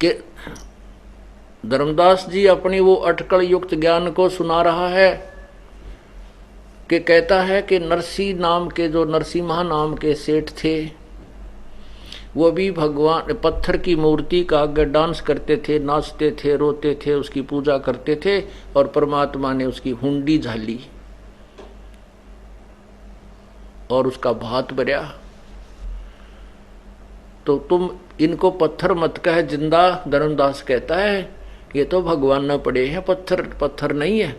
कि धर्मदास जी अपनी वो अटकल युक्त ज्ञान को सुना रहा है कि कहता है कि नरसी नाम के जो नरसिम्हा नाम के सेठ थे वो भी भगवान पत्थर की मूर्ति का आगे डांस करते थे, नाचते थे, रोते थे, उसकी पूजा करते थे और परमात्मा ने उसकी हुंडी झाली और उसका भात भरा। तो तुम इनको पत्थर मत कह जिंदा। धर्मदास कहता है ये तो भगवान न पड़े हैं, पत्थर पत्थर नहीं है।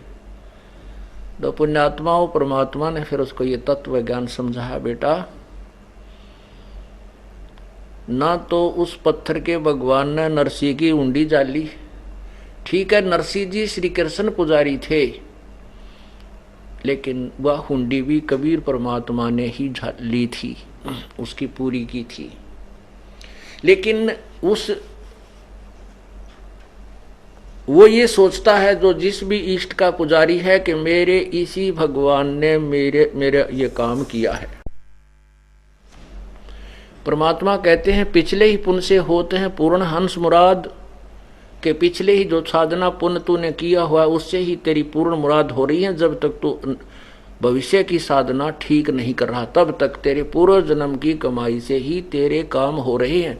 तो पुण्यात्माओं परमात्मा ने फिर उसको ये तत्व ज्ञान समझाया, बेटा ना तो उस पत्थर के भगवान ने नरसी की उंडी जाली, ठीक है नरसी जी श्री कृष्ण पुजारी थे, लेकिन वह हुंडी भी कबीर परमात्मा ने ही ली थी, उसकी पूरी की थी। लेकिन वो ये सोचता है जो जिस भी इष्ट का पुजारी है कि मेरे इसी भगवान ने मेरे ये काम किया है। परमात्मा कहते हैं पिछले ही पुण्य से होते हैं पूर्ण हंस मुराद, के पिछले ही जो साधना पुण्य तूने किया हुआ उससे ही तेरी पूर्ण मुराद हो रही है। जब तक तू भविष्य की साधना ठीक नहीं कर रहा तब तक तेरे पूर्व जन्म की कमाई से ही तेरे काम हो रहे हैं।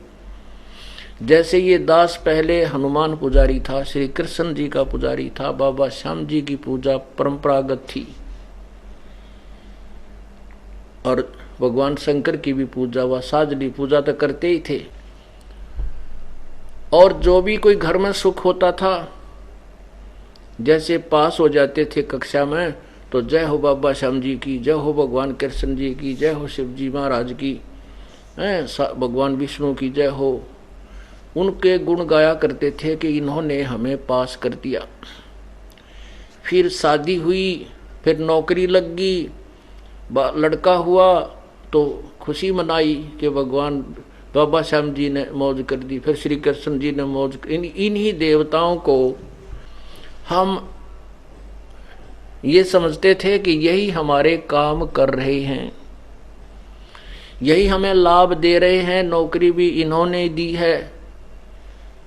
जैसे ये दास पहले हनुमान पुजारी था, श्री कृष्ण जी का पुजारी था, बाबा श्याम जी की पूजा परंपरागत थी और भगवान शंकर की भी पूजा व साजली पूजा तो करते ही थे। और जो भी कोई घर में सुख होता था, जैसे पास हो जाते थे कक्षा में तो जय हो बाबा श्याम जी की, जय हो भगवान कृष्ण जी की, जय हो शिव जी महाराज की, भगवान विष्णु की जय हो। उनके गुण गाया करते थे कि इन्होंने हमें पास कर दिया। फिर शादी हुई, फिर नौकरी लग गई, लड़का हुआ तो खुशी मनाई कि भगवान बाबा श्याम जी ने मौज कर दी, फिर श्री कृष्ण जी ने मौज। इन्हीं देवताओं को हम ये समझते थे कि यही हमारे काम कर रहे हैं, यही हमें लाभ दे रहे हैं, नौकरी भी इन्होंने दी है।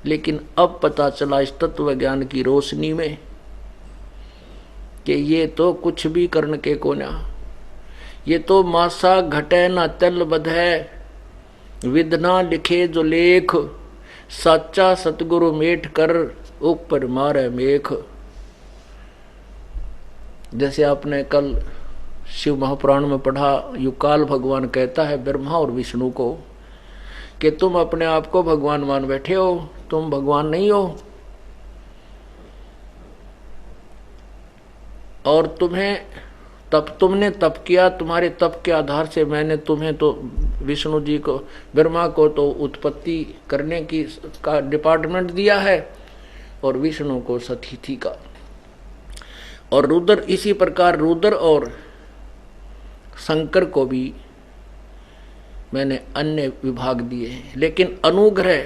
लेकिन अब पता चला इस तत्व ज्ञान की रोशनी में कि ये तो कुछ भी करने के कोना, ये तो मासा घटे न तल बध है, विधना लिखे जो लेख, साचा सतगुरु मेट कर ऊपर मारे मेख। जैसे आपने कल शिव महापुराण में पढ़ा, युकाल भगवान कहता है ब्रह्मा और विष्णु को कि तुम अपने आप को भगवान मान बैठे हो, तुम भगवान नहीं हो और तुमने तप किया, तुम्हारे तप के आधार से मैंने तुम्हें तो विष्णु जी को ब्रह्मा को तो उत्पत्ति करने की का डिपार्टमेंट दिया है और विष्णु को सतिथि का, और रुद्र इसी प्रकार रुद्र और शंकर को भी मैंने अन्य विभाग दिए हैं। लेकिन अनुग्रह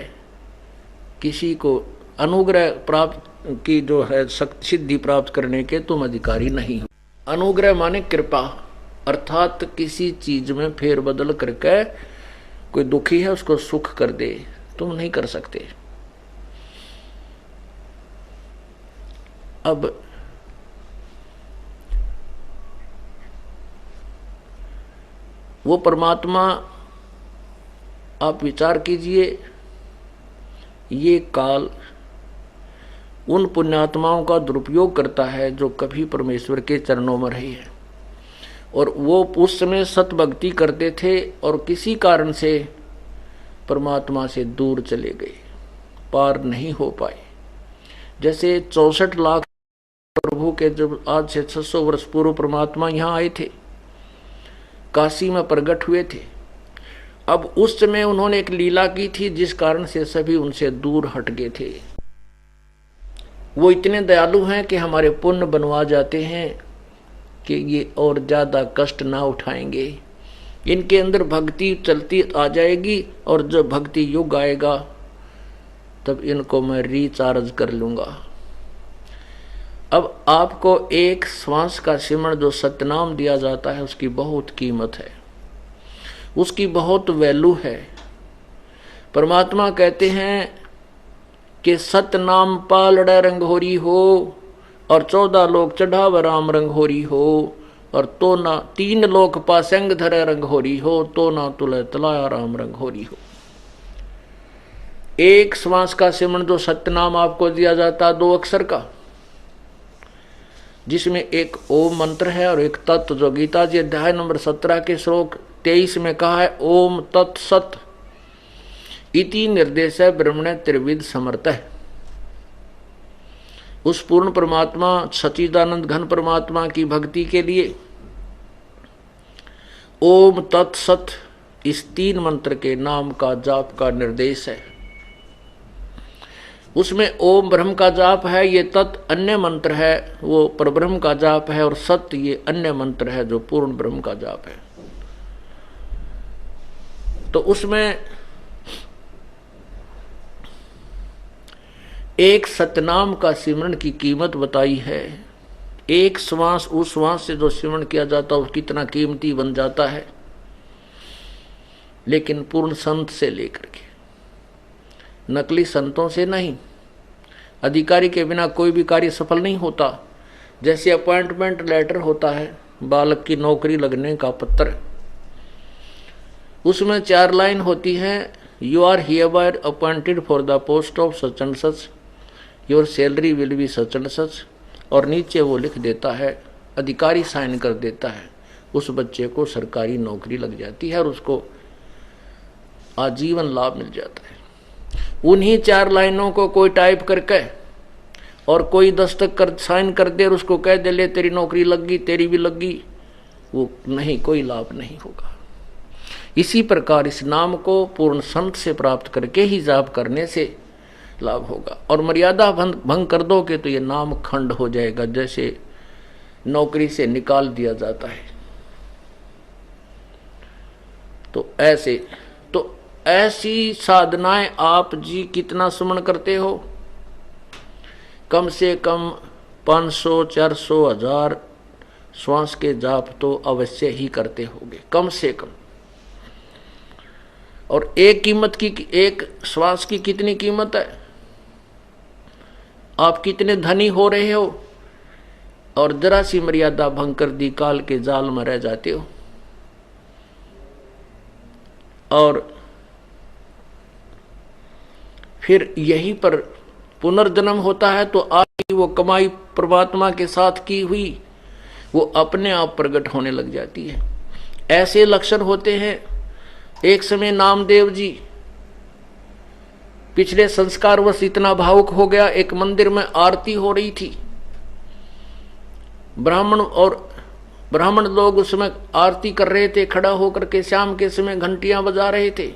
किसी को अनुग्रह प्राप्त की जो है सिद्धि प्राप्त करने के तुम अधिकारी नहीं हो। अनुग्रह माने कृपा, अर्थात किसी चीज में फेरबदल करके कोई दुखी है उसको सुख कर दे, तुम नहीं कर सकते। अब वो परमात्मा, आप विचार कीजिए, ये काल उन पुण्यात्माओं का दुरुपयोग करता है जो कभी परमेश्वर के चरणों में रहे हैं और वो उस समय सतभक्ति करते थे और किसी कारण से परमात्मा से दूर चले गए, पार नहीं हो पाए। जैसे 64 लाख प्रभु के जब आज से 600 वर्ष पूर्व परमात्मा यहाँ आए थे, काशी में प्रकट हुए थे। अब उस समय उन्होंने एक लीला की थी जिस कारण से सभी उनसे दूर हट गए थे। वो इतने दयालु हैं कि हमारे पुण्य बनवा जाते हैं कि ये और ज्यादा कष्ट ना उठाएंगे, इनके अंदर भक्ति चलती आ जाएगी और जब भक्ति युग आएगा तब इनको मैं रिचार्ज कर लूंगा। अब आपको एक श्वास का सिमरण जो सतनाम दिया जाता है उसकी बहुत कीमत है, उसकी बहुत वैल्यू है। परमात्मा कहते हैं कि सत नाम पालड़े रंग होरी हो, और 14 लोग चढ़ाव राम रंग होरी हो, और तो ना 3 लोक पासंग धरे रंग होरी हो, तो ना तुले तलाया राम रंग होरी हो। एक श्वास का सिमरण जो सत्यनाम आपको दिया जाता 2 अक्षर का, जिसमें एक ओम मंत्र है और एक तत्व, जो गीता जी अध्याय नंबर 17 के श्लोक 23 में कहा है, ओम तत्सत इति निर्देश ब्रह्मणे त्रिविध समर्थ है। उस पूर्ण परमात्मा सच्चिदानंद घन परमात्मा की भक्ति के लिए ओम तत्सत इस 3 मंत्र के नाम का जाप का निर्देश है। उसमें ओम ब्रह्म का जाप है, ये तत् अन्य मंत्र है वो परब्रह्म का जाप है, और सत्य ये अन्य मंत्र है जो पूर्ण ब्रह्म का जाप है। तो उसमें एक सतनाम का सिमरण की कीमत बताई है। एक श्वास, उस श्वास से जो सिमरण किया जाता है वो कितना कीमती बन जाता है। लेकिन पूर्ण संत से लेकर के, नकली संतों से नहीं। अधिकारी के बिना कोई भी कार्य सफल नहीं होता। जैसे अपॉइंटमेंट लेटर होता है, बालक की नौकरी लगने का पत्र, उसमें 4 लाइन होती है, you are hereby appointed for the post of such and such, your salary will be such and such, और नीचे वो लिख देता है, अधिकारी साइन कर देता है, उस बच्चे को सरकारी नौकरी लग जाती है और उसको आजीवन लाभ मिल जाता है। उन्हीं 4 लाइनों को कोई टाइप करके और कोई दस्तक कर साइन कर दे और उसको कह दे ले तेरी नौकरी लग गई, तेरी भी लग गई, वो नहीं, कोई लाभ नहीं होगा। इसी प्रकार इस नाम को पूर्ण संत से प्राप्त करके ही जाप करने से लाभ होगा। और मर्यादा भंग कर दोगे तो ये नाम खंड हो जाएगा, जैसे नौकरी से निकाल दिया जाता है। तो ऐसी साधनाएं आप जी कितना सुमन करते हो? कम से कम 500, 400, 1000 श्वास के जाप तो अवश्य ही करते होगे, कम से कम। और एक श्वास की कितनी कीमत है? आप कितने धनी हो रहे हो और जरा सी मर्यादा भंग कर दी, काल के जाल में रह जाते हो। और फिर यहीं पर पुनर्जन्म होता है, तो आपकी वो कमाई परमात्मा के साथ की हुई वो अपने आप प्रकट होने लग जाती है। ऐसे लक्षण होते हैं। एक समय नामदेव जी पिछले संस्कारवश इतना भावुक हो गया, एक मंदिर में आरती हो रही थी, ब्राह्मण लोग उसमें आरती कर रहे थे, खड़ा होकर के शाम के समय घंटियां बजा रहे थे।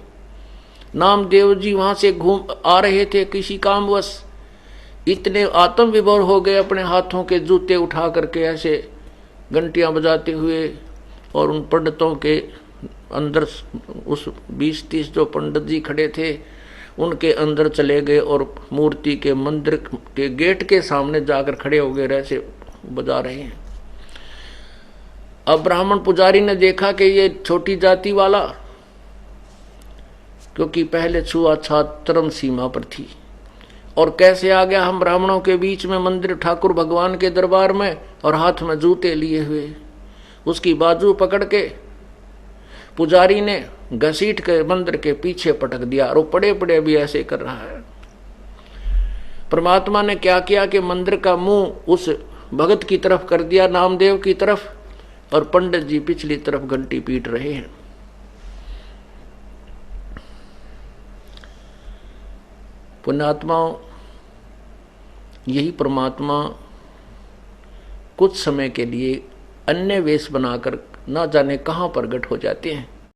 नामदेव जी वहां से घूम आ रहे थे किसी कामवश, इतने आत्म विभोर हो गए, अपने हाथों के जूते उठा करके ऐसे घंटियां बजाते हुए, और उन पंडितों के अंदर उस 20-30 जो पंडित जी खड़े थे उनके अंदर चले गए और मूर्ति के मंदिर के गेट के सामने जाकर खड़े हो गए, ऐसे बजा रहे हैं। अब ब्राह्मण पुजारी ने देखा कि ये छोटी जाति वाला, क्योंकि पहले छुआछूत चरम सीमा पर थी, और कैसे आ गया हम ब्राह्मणों के बीच में मंदिर ठाकुर भगवान के दरबार में, और हाथ में जूते लिए हुए। उसकी बाजू पकड़ के पुजारी ने घसीट के मंदिर के पीछे पटक दिया, और वो पड़े पड़े भी ऐसे कर रहा है। परमात्मा ने क्या किया कि मंदिर का मुंह उस भगत की तरफ कर दिया, नामदेव की तरफ, और पंडित जी पिछली तरफ घंटी पीट रहे हैं। पुण्यात्माओं, यही परमात्मा कुछ समय के लिए अन्य वेश बनाकर ना जाने कहां प्रकट हो जाते हैं।